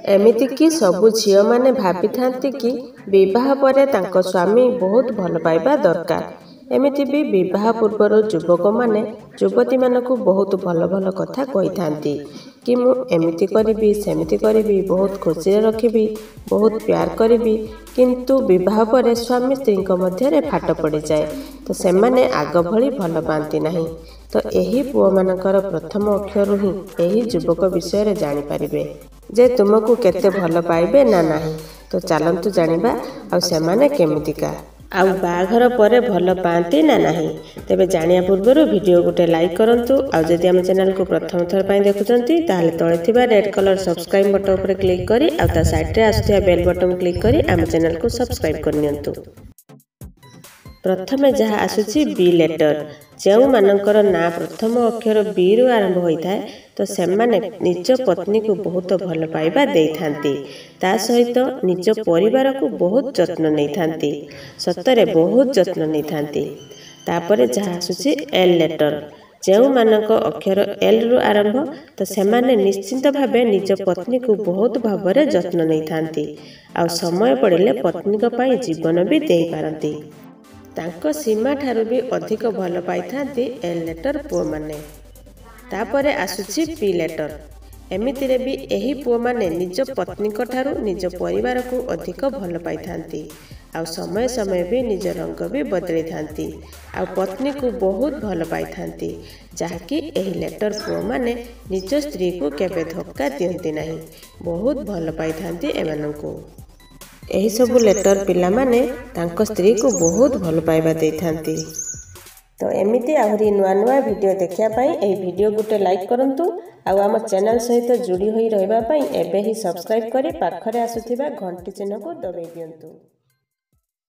एमितिकी सबु झियो माने भाभी थांती कि विवाह परे तांको स्वामी बहुत भल पाइबा दरकार। एमिति भी विवाह पूर्वर युवक माने युवती मानकु बहुत भल भल कथा कही थांती कि मु एमिति करिबी सेमिति करिबी बहुत खुशी रखिबी बहुत प्यार करिबी किंतु विवाह परे स्वामी स्त्री मध्य फाट पड़ जाए तो सेमाने आग भली भल पाती नहीं। तो यही पुओ मानकर प्रथम अक्षर ही यही युवक विषय जानी पारिबे जे तुमको केते भल पाइबे ना नहीं। तो चलंतु जानिबा आ सेमाने केमितिका आउ बाघर परे भल पाती ना नहीं। तेबे जानिया पूर्व वीडियो गोटे लाइक करंतु आ जदि हम चैनल को प्रथम थर पई देखुचंती ताले तळे थिबा रेड कलर सब्सक्राइब बटन पर क्लिक करी आ ता साइड रे आसुथिया बेल बटन क्लिक करी हम चैनल को सब्सक्राइब करनियंतु। प्रथमे जहाँ आसुची बी लेटर जो मानकर ना प्रथम अक्षर बी रु आरंभ होता है तो सेमाने निज पत्नी को बहुत भल पाइबा देई थांती ता सहित निज परिवार को बहुत जत्न नहीं थांती सतरे बहुत जत्न नहीं थांती। तापरे जहाँ आसुची एल लेटर जो मानक अक्षर एल रु आरंभ तो सेमाने निश्चिंत भावे निज पत्नी को बहुत भावरे जत्न नहीं थांती आ समय पड़िले पत्नी को पाई जीवन भी देई पारंती तांको सीमा ठारू भी अधिक भल पाई थांती एल लेटर पुओ माने। तापरे आसुची पी लेटर एमितिरे भी एही पुओ माने निज पत्नी को ठारू निज परिवार को अधिक भल पाई थांती आ समय समय भी निज रंग भी बदली थांती आ पत्नी को बहुत भल पाई थांती जहाँकि एही लेटर पुओ माने निज स्त्री को केबे धक्का दियंती नहीं बहुत भल पाई थांती एमानंकु। एही सबु लेटर पिला माने तांको स्त्री को बहुत भल पाइबा देई थांती। तो एमिति आहरी नुआ नुआ वीडियो देखिया पाई एही वीडियो गुटे लाइक करंतु आ आम चैनल सहित जुड़ी होई रहबा पाई एबे ही सब्सक्राइब करी पाखरे आसुथिबा घंटी चिन्ह को दबाई दियंतु।